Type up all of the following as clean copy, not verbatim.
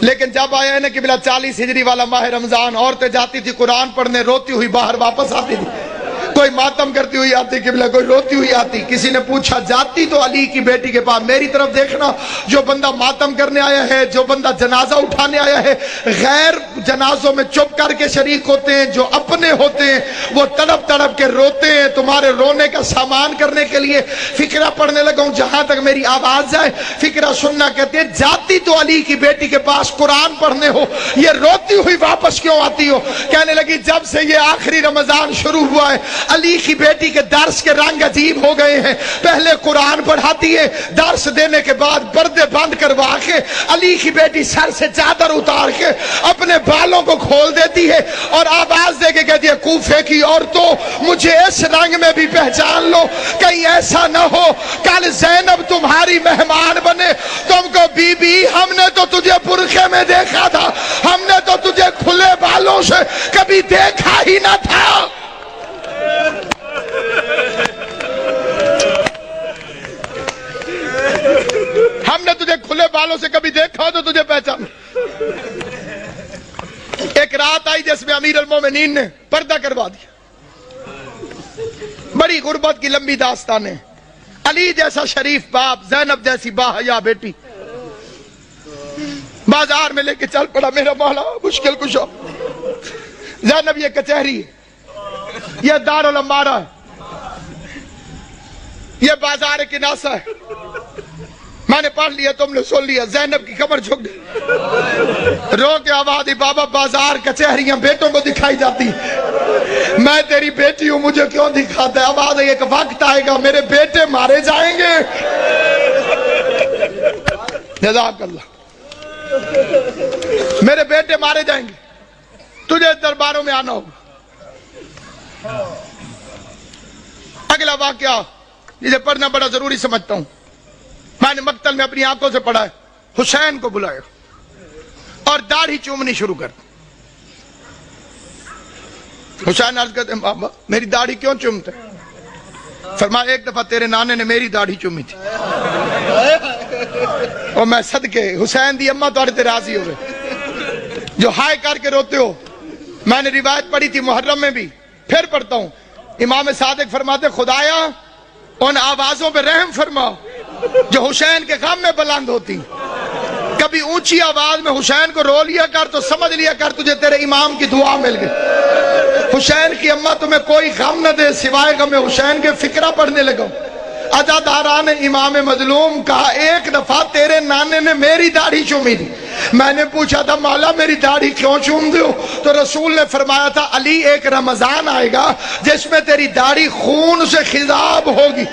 لیکن جب آیا ہے نا قبلہ 40 ہجری والا ماہ رمضان، عورتیں جاتی تھی قرآن پڑھنے، روتی ہوئی باہر واپس آتی تھی، کوئی ماتم کرتی ہوئی آتی قبلہ، کوئی روتی ہوئی آتی۔ کسی نے پوچھا جاتی تو علی کی بیٹی کے پاس، میری طرف دیکھنا، جو بندہ ماتم کرنے آیا ہے، جو بندہ جنازہ اٹھانے آیا ہے، غیر جنازوں میں چپ کر کے شریک ہوتے ہیں، جو اپنے ہوتے ہیں وہ تڑپ تڑپ کے روتے ہیں۔ تمہارے رونے کا سامان کرنے کے لیے فقرہ پڑھنے لگا ہوں، جہاں تک میری آواز جائے فقرہ سننا۔ کہتے ہیں جاتی تو علی کی بیٹی کے پاس قرآن پڑھنے ہو، یہ روتی ہوئی واپس کیوں آتی ہو؟ کہنے لگی جب سے یہ آخری رمضان شروع ہوا ہے، علی کی بیٹی کے درس کے رنگ عجیب ہو گئے ہیں۔ پہلے قرآن پڑھاتی ہے، درس دینے کے بعد پردے بند کروا کے علی کی بیٹی سر سے چادر اتار کے اپنے بالوں کو کھول دیتی ہے اور آواز دے کے کہتی ہے کوفے کی عورتوں مجھے اس رنگ میں بھی پہچان لو، کہیں ایسا نہ ہو کل زینب تمہاری مہمان بنے، تم کو بی بی ہم نے تو تجھے برقعے میں دیکھا تھا، ہم نے تو تجھے کھلے بالوں سے کبھی دیکھا ہی نہ تھا۔ ہم نے تجھے کھلے بالوں سے کبھی دیکھا ہو تو تجھے پہچان۔ ایک رات آئی جس میں امیر المومنین نے پردہ کروا دیا، بڑی غربت کی لمبی داستان ہے۔ علی جیسا شریف باپ، زینب جیسی باحیا بیٹی بازار میں لے کے چل پڑا، میرا مولا مشکل کشا۔ زینب یہ کچہری ہے، یہ دارالعمارہ ہے، یہ بازار کناسہ ہے، میں نے پڑھ لیا تم نے سن لیا۔ زینب کی کمر جھک گئی، رو کے آواز دی بابا بازار کچہریاں بیٹوں کو دکھائی جاتی، میں تیری بیٹی ہوں مجھے کیوں دکھاتا ہے؟ آواز ہے ایک وقت آئے گا میرے بیٹے مارے جائیں گے۔ جزاک اللہ، میرے بیٹے مارے جائیں گے، تجھے درباروں میں آنا ہوگا۔ اگلا واقعہ جسے پڑھنا بڑا ضروری سمجھتا ہوں، میں نے مقتل میں اپنی آنکھوں سے پڑھا ہے۔ حسین کو بلایا اور داڑھی چومنی شروع کر دی۔ حسین عرض کرتے ہیں بابا میری داڑھی کیوں چومتے؟ فرمایا ایک دفعہ تیرے نانے نے میری داڑھی چومی تھی اور میں صدقے حسین دی اماں توڑے تے راضی ہوئے جو ہائے کر کے روتے ہو۔ میں نے روایت پڑھی تھی محرم میں بھی، پھر پڑھتا ہوں۔ امام صادق فرماتے خدایا ان آوازوں پہ رحم فرما جو حسین کے غم میں بلند ہوتی، کبھی اونچی آواز میں حسین کو رو لیا کر تو سمجھ لیا کر تجھے تیرے امام کی دعا مل گئی۔ حسین کی اماں تمہیں کوئی غم نہ دے سوائے غم حسین کے فقرہ پڑھنے لگا۔ عزاداران امام مظلوم کہا ایک دفعہ تیرے نانے نے میری داڑھی چومی تھی، میں نے پوچھا تھا مولا میری داڑھی کیوں چوم دو؟ تو رسول نے فرمایا تھا علی ایک رمضان آئے گا جس میں تیری داڑھی خون سے خضاب ہوگی،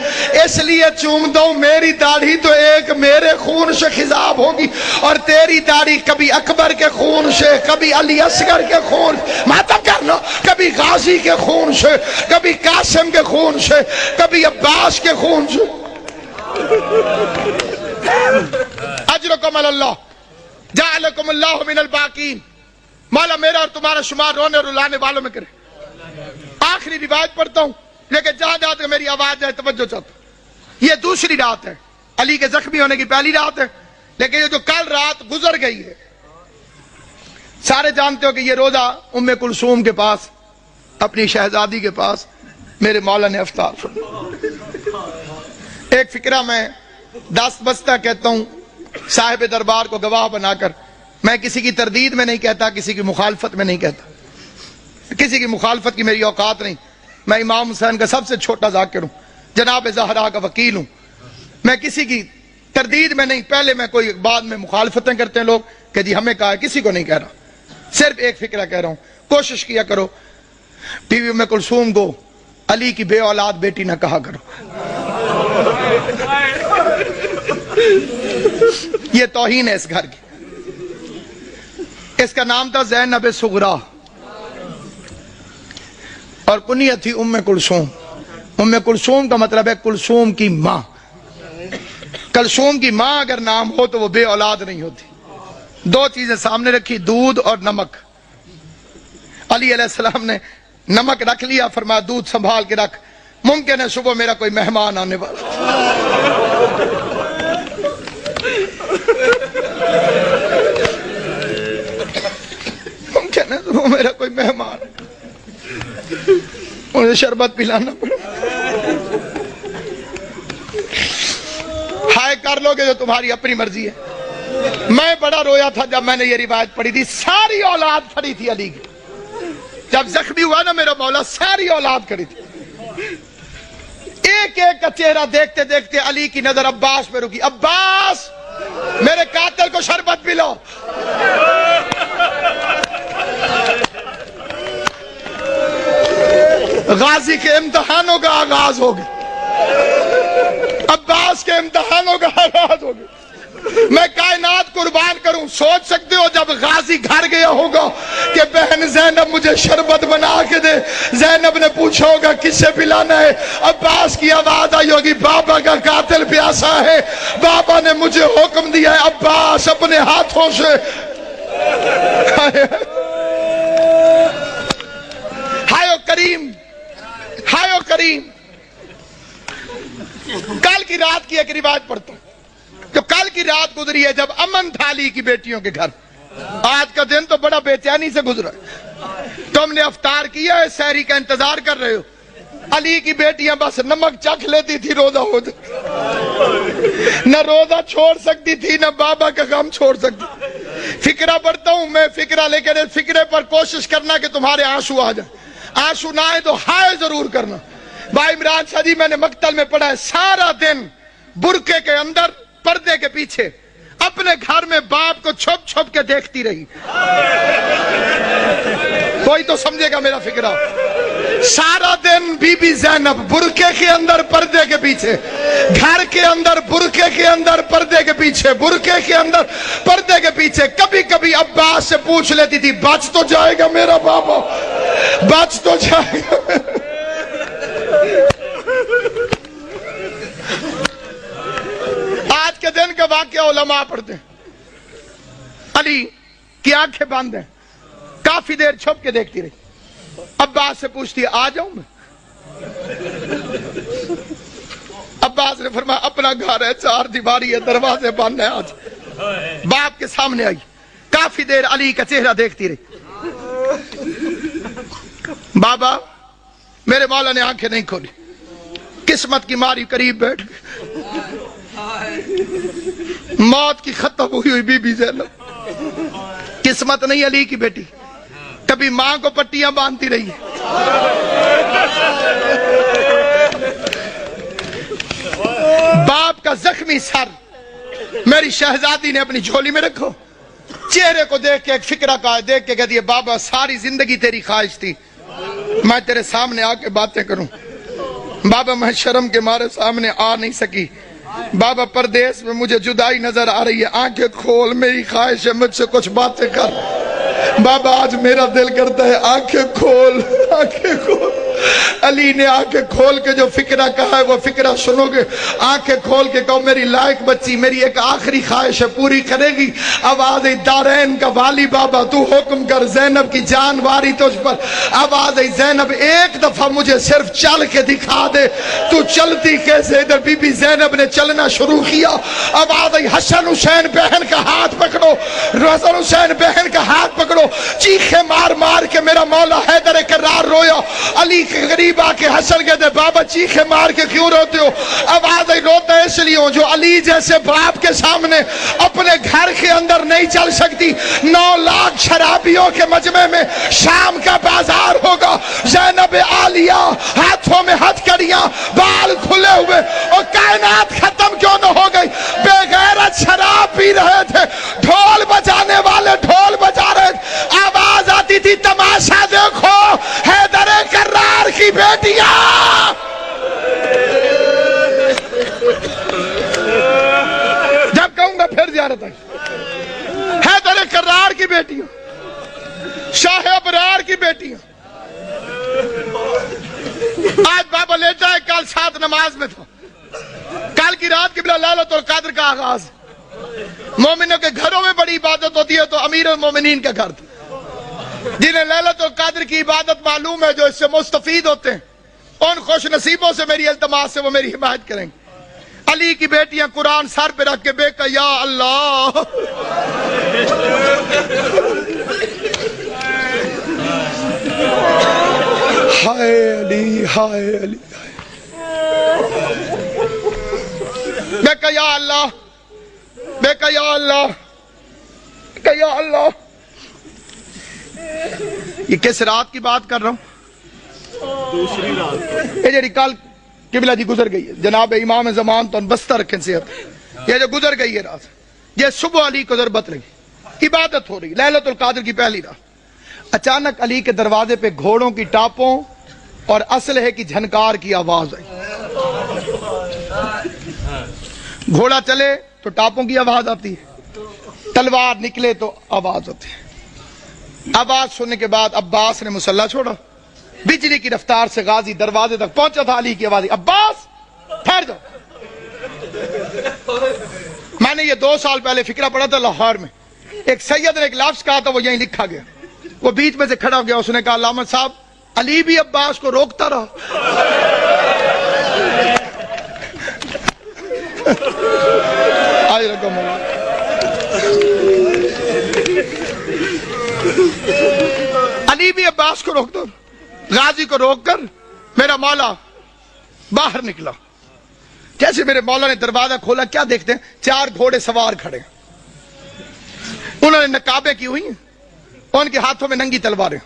اس لیے چوم دو میری داڑھی تو ایک میرے خون سے خضاب ہوگی، اور تیری داڑھی کبھی اکبر کے خون سے، کبھی علی اصغر کے خون، ماتم کرنا، کبھی غازی کے خون سے، کبھی قاسم کے خون سے، کبھی عباس کے خون سے۔ اجرکم اللہ جعلکم اللہ من الباقین، مولا میرا اور تمہارا شمار رونے اور رلانے والوں میں کرے۔ آخری روایت پڑھتا ہوں لیکن جہاں جہاں تک میری آواز جائے توجہ چاہتا ہوں۔ یہ دوسری رات ہے، علی کے زخمی ہونے کی پہلی رات ہے، لیکن یہ جو کل رات گزر گئی ہے، سارے جانتے ہو کہ یہ روزہ ام کلثوم کے پاس، اپنی شہزادی کے پاس میرے مولا نے افطار فرمایا۔ ایک فقرہ میں دست بستہ کہتا ہوں صاحب دربار کو گواہ بنا کر، میں کسی کی تردید میں نہیں کہتا، کسی کی مخالفت میں نہیں کہتا، کسی کی مخالفت کی میری اوقات نہیں، میں امام حسین کا سب سے چھوٹا ذاکر ہوں، جناب زہرا کا وکیل ہوں، میں کسی کی تردید میں نہیں، پہلے میں کوئی بعد میں مخالفتیں کرتے ہیں لوگ کہ جی ہمیں کہا ہے، کسی کو نہیں کہہ رہا، صرف ایک فقرہ کہہ رہا ہوں۔ کوشش کیا کرو بیوی ام کلثوم کو علی کی بے اولاد بیٹی نہ کہا کرو، یہ توہین ہے اس گھر کی۔ اس کا نام تھا زینب صغرا اور کنیت تھی ام کلثوم۔ ام کلثوم کا مطلب ہے کلثوم کی ماں۔ کلثوم کی ماں اگر نام ہو تو وہ بے اولاد نہیں ہوتی۔ دو چیزیں سامنے رکھی، دودھ اور نمک۔ علی علیہ السلام نے نمک رکھ لیا، فرمایا دودھ سنبھال کے رکھ، ممکن ہے صبح میرا کوئی مہمان آنے والا۔ میرا کوئی مہمان مجھے شربت پلانا پڑا. ہائے کر لو گے جو تمہاری اپنی مرضی ہے. میں بڑا رویا تھا جب میں نے یہ روایت پڑھی تھی. ساری اولاد کھڑی تھی علی کی. جب زخمی ہوا نا میرا مولا, ساری اولاد کھڑی تھی. ایک ایک کا چہرہ دیکھتے دیکھتے علی کی نظر عباس پہ رکی. عباس میرے قاتل کو شربت پلاؤ. غازی کے امتحانوں کا آغاز ہو گیا. عباس کے امتحانوں کا آغاز ہو گیا. میں کائنات قربان کروں. سوچ سکتے ہو جب غازی گھر گیا ہوگا کہ بہن زینب مجھے شربت بنا کے دے, زینب نے پوچھا ہوگا کس سے پلانا ہے, عباس کی آواز آئی ہوگی بابا کا قاتل پیاسا ہے, بابا نے مجھے حکم دیا ہے عباس اپنے ہاتھوں سے. ہائے کریم, ہائے کریم. کل کی رات کی ایک روایت پڑھتا ہوں. جو کل کی رات گزری ہے جب امن تھا علی کی بیٹیوں کے گھر. آج کا دن تو بڑا بے چینی سے گزرا ہے. تم نے افطار کیا ہے, سحری کا انتظار کر رہے ہو. علی کی بیٹیاں بس نمک چکھ لیتی تھی روزہ ہو جاتا. نہ روزہ چھوڑ سکتی تھی نہ بابا کا غم چھوڑ سکتی. فکرہ پڑھتا ہوں میں, فکرہ لے کے فکرے پر کوشش کرنا کہ تمہارے آنسو آ جائیں. آنسو نہ آئے تو ہائے ضرور کرنا. بھائی عمران شاہ جی میں نے مقتل میں پڑھا ہے, سارا دن برقعے کے اندر پردے کے پیچھے اپنے گھر میں باپ کو چھپ چھپ کے دیکھتی رہی. کوئی تو سمجھے گا میرا فکرہ. سارا دن بی بی زینب برقعے کے اندر پردے کے پیچھے, گھر کے اندر برقعے کے اندر پردے کے پیچھے, برقعے کے اندر پردے کے پیچھے. کبھی کبھی عباس سے پوچھ لیتی تھی بچ تو جائے گا میرا بابا, بچ تو جائے گا. آج کے دن کا واقعہ علماء پڑھتے ہیں. علی کی آنکھیں بند ہیں, کافی دیر چھپ کے دیکھتی رہی. عباس سے پوچھتی ہے آ جاؤں میں. عباس نے فرمایا اپنا گھر ہے, چار دیواری ہے, دروازے بند ہیں. آج باپ کے سامنے آئی, کافی دیر علی کا چہرہ دیکھتی رہی. بابا میرے مولا نے آنکھیں نہیں کھولی, قسمت کی ماری قریب بیٹھ گئی. موت کی ختم ہوئی بی بی زینب. قسمت نہیں علی کی بیٹی, کبھی ماں کو پٹیاں باندھتی رہی ہے. باپ کا زخمی سر میری شہزادی نے اپنی جھولی میں رکھو. چہرے کو دیکھ کے ایک فکرہ کا دیکھ کے کہتی ہے بابا ساری زندگی تیری خواہش تھی میں تیرے سامنے آ کے باتیں کروں. بابا میں شرم کے مارے سامنے آ نہیں سکی. بابا پردیس میں مجھے جدائی نظر آ رہی ہے, آنکھیں کھول, میری خواہش ہے مجھ سے کچھ باتیں کر. بابا آج میرا دل کرتا ہے آنکھیں کھول, آنکھیں کھول. علی نے آنکھیں کھول کے جو فکرہ کہا ہے وہ فکرہ سنو گے. آنکھیں کھول کے کہو میری لائق بچی, میری ایک آخری خواہش ہے پوری کرے گی. آواز دارین کا والی بابا تو حکم کر, زینب کی جان واری تجھ پر. آواز زینب ایک دفعہ مجھے صرف چل کے دکھا دے, تو چلتی کیسے. ادھر بی بی زینب نے چلنا شروع کیا. آواز حسن حسین بہن کا ہاتھ پکڑو, حسن حسین بہن کا ہاتھ پکڑو. چیخے مار مار کے میرا مولا حیدر کرار رویا. علی کے قریب آ کے حسن کہتے بابا چیخے مار کے کیوں روتے ہو. آواز روتا اس لیے ہوں جو علی جیسے باپ کے سامنے اپنے گھر کے اندر نہیں چل سکتی. 9 لاکھ شرابیوں کے مجمع میں شام کا بازار ہوگا. زینب عالیہ ہاتھوں میں ہتھکڑیاں, بال کھلے ہوئے, اور کائنات ختم کیوں نہ ہو گئی. بے غیرت شراب پی رہے تھے, ڈھول بجانے والے ڈھول بجا رہے تھے. آواز آتی تھی تماشا دیکھو حیدر کرار کی بیٹیاں. جب کہوں گا پھر زیارت آئی. حیدر کرار کی بیٹیاں, شاہ ابرار کی بیٹیاں. آج بابا لیٹا ہے, کل سات نماز میں تھا. کل کی رات کی بلا لیلۃ القدر کا آغاز. مومنوں کے گھروں میں بڑی عبادت ہوتی ہے تو امیر المومنین کا گھر تھا. جنہیں لیلۃ القدر کی عبادت معلوم ہے, جو اس سے مستفید ہوتے ہیں, ان خوش نصیبوں سے میری التماس سے وہ میری حمایت کریں گے. علی کی بیٹیاں قرآن سر پہ رکھ کے بے کہ یا اللہ ہائے علی میں کہا یا اللہ میں کہا یا اللہ کہ یا اللہ یہ کس رات کی بات کر رہا ہوں دوسری رات یہ جڑی کل قبلہ جی گزر گئی ہے جناب امام زمان تو بستہ رکھیں صحت یہ جو گزر گئی ہے رات یہ صبح علی کو ضربت لگی عبادت ہو رہی لیلۃ القادر کی پہلی رات اچانک علی کے دروازے پہ گھوڑوں کی ٹاپوں اور اسلحے کی جھنکار کی آواز آئی گھوڑا چلے تو ٹاپوں کی آواز آتی ہے تلوار نکلے تو آواز ہوتی ہے آواز سننے کے بعد عباس نے مسلح چھوڑا بجلی کی رفتار سے غازی دروازے تک پہنچا تھا علی کی آواز عباس ٹھہر جاؤ میں نے یہ 2 سال پہلے فکرہ پڑھا تھا لاہور میں ایک سید نے ایک لفظ کہا تھا وہ یہیں لکھا گیا وہ بیچ میں سے کھڑا ہو گیا اس نے کہا علامہ صاحب علی بھی عباس کو روکتا رہا آج رقم علی بھی عباس کو روک دو غازی کو روک کر میرا مولا باہر نکلا جیسے میرے مولا نے دروازہ کھولا کیا دیکھتے ہیں 4 گھوڑے سوار کھڑے انہوں نے نقابیں کی ہوئی ان کے ہاتھوں میں ننگی تلواریں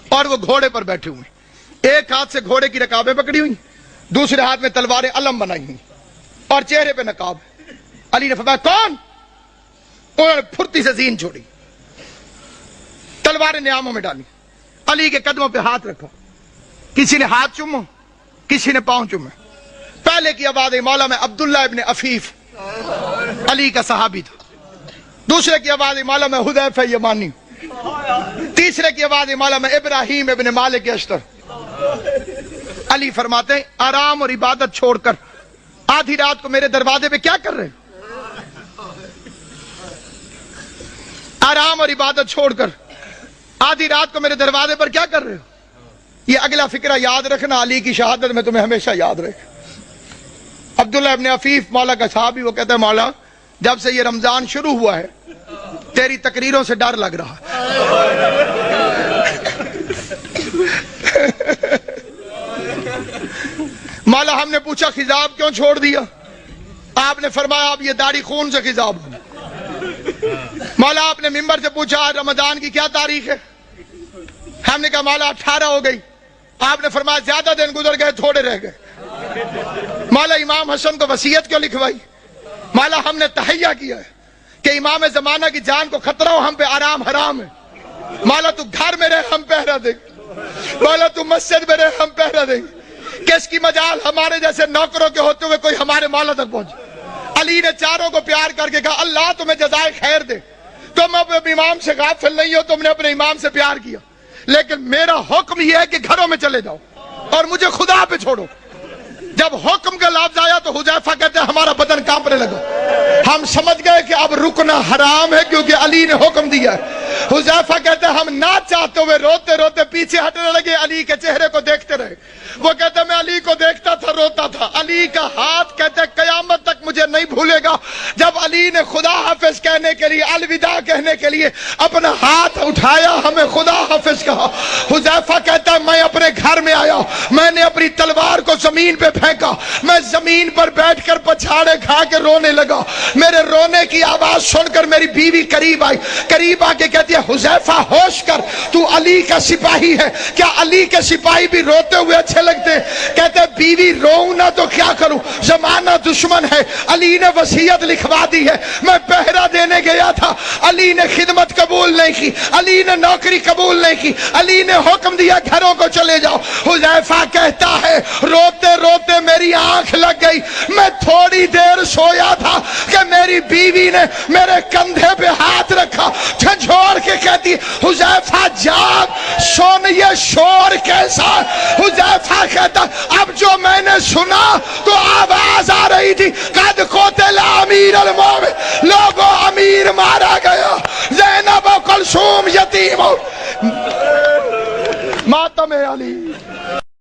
اور وہ گھوڑے پر بیٹھے ہوئے ایک ہاتھ سے گھوڑے کی رکابیں پکڑی ہوئی دوسرے ہاتھ میں تلواریں علم بنائی ہوئی اور چہرے پہ نقاب علی نے فرمایا کون انہوں نے پھرتی سے زین چھوڑی تلواریں نیاموں میں ڈالی علی کے قدموں پہ ہاتھ رکھا کسی نے ہاتھ چومو کسی نے پاؤں چومے پہلے کی آواز مولا میں عبداللہ ابن عفیف علی کا صحابی تھا دوسرے کی آواز مولا میں حذیفہ یمانی تیسرے کی آواز مولا میں ابراہیم ابن مالک اشتر علی فرماتے ہیں آرام اور عبادت چھوڑ کر آدھی رات کو میرے دروازے پہ کیا کر رہے آرام اور عبادت چھوڑ کر آدھی رات کو میرے دروازے پر کیا کر رہے ہو یہ اگلا فکرہ یاد رکھنا علی کی شہادت میں تمہیں ہمیشہ یاد رہے عبداللہ ابن عفیف مولا کا صحابی وہ کہتا ہے مولا جب سے یہ رمضان شروع ہوا ہے تیری تقریروں سے ڈر لگ رہا مولا ہم نے پوچھا خضاب کیوں چھوڑ دیا آپ نے فرمایا اب یہ داڑھی خون سے خضاب ہو مولا آپ نے ممبر سے پوچھا آج رمضان کی کیا تاریخ ہے ہم نے کہا مولا 18 ہو گئی آپ نے فرمایا زیادہ دن گزر گئے تھوڑے رہ گئے مولا امام حسن کو وصیت کیوں لکھوائی مولا ہم نے تہیہ کیا ہے کہ امام زمانہ کی جان کو خطرہ ہو ہم پہ آرام حرام ہے مولا تو گھر میں رہے ہم پہرا دیں مولا تو مسجد میں رہے ہم پہرا دیں کس کی مجال ہمارے جیسے نوکروں کے ہوتے ہوئے کوئی ہمارے مولا تک پہنچے علی نے چاروں کو پیار کر کے کہا اللہ تمہیں جزائے خیر دے تم اپنے امام سے غافل نہیں ہو تم نے اپنے امام سے پیار کیا لیکن میرا حکم یہ ہے کہ گھروں میں چلے جاؤ اور مجھے خدا پہ چھوڑو جب حکم کا لفظ آیا تو حذیفہ کہتے ہیں ہمارا بدن کانپنے لگا ہم سمجھ گئے کہ اب رکنا حرام ہے کیونکہ علی نے حکم دیا ہے حذیفہ کہتے ہیں ہم نہ چاہتے ہوئے روتے روتے پیچھے ہٹنے لگے علی کے چہرے کو دیکھتے رہے وہ کہتے ہیں میں علی کو دیکھتا تھا روتا تھا علی کا ہاتھ کہتے ہیں قیامت تک مجھے نہیں بھولے گا جب علی نے خدا حافظ کہنے کے لیے الوداع کہنے کے لیے اپنا ہاتھ اٹھایا ہمیں خدا حافظ کہا حذیفہ کہتا ہے میں اپنے گھر میں آیا میں نے اپنی تلوار کو زمین پہ پھینکا میں زمین پر بیٹھ کر پچھاڑے کھا کے رونے لگا میرے رونے کی آواز سن کر میری بیوی قریب آئی قریب آ کے کہتی ہے حذیفہ ہوش کر تو علی کا سپاہی ہے کیا علی کے سپاہی بھی روتے ہوئے اچھے لگتے ہیں کہتے ہیں بیوی روؤں نہ تو کیا کروں زمانہ دشمن ہے علی نے وصیت لکھوا دی ہے میں پہرا دینے گیا تھا علی نے خدمت قبول نہیں کی علی نے نوکری قبول نہیں کی علی نے حکم دیا گھروں کو چلے جاؤ حذیفہ کہتا ہے روتے روتے میری آنکھ لگ گئی میں تھوڑی دیر سویا تھا کہ میری بیوی نے میرے کندھے پہ ہاتھ رکھا جھنجھوڑ کے کہتی حذیفہ جاگ سن یہ شور کیسا حذیفہ کہتا اب جو میں نے سنا تو آواز آ رہی تھی قد قتل امیر المومن لوگوں امیر مارا گیا زینب و کلثوم یتیم ماتم علی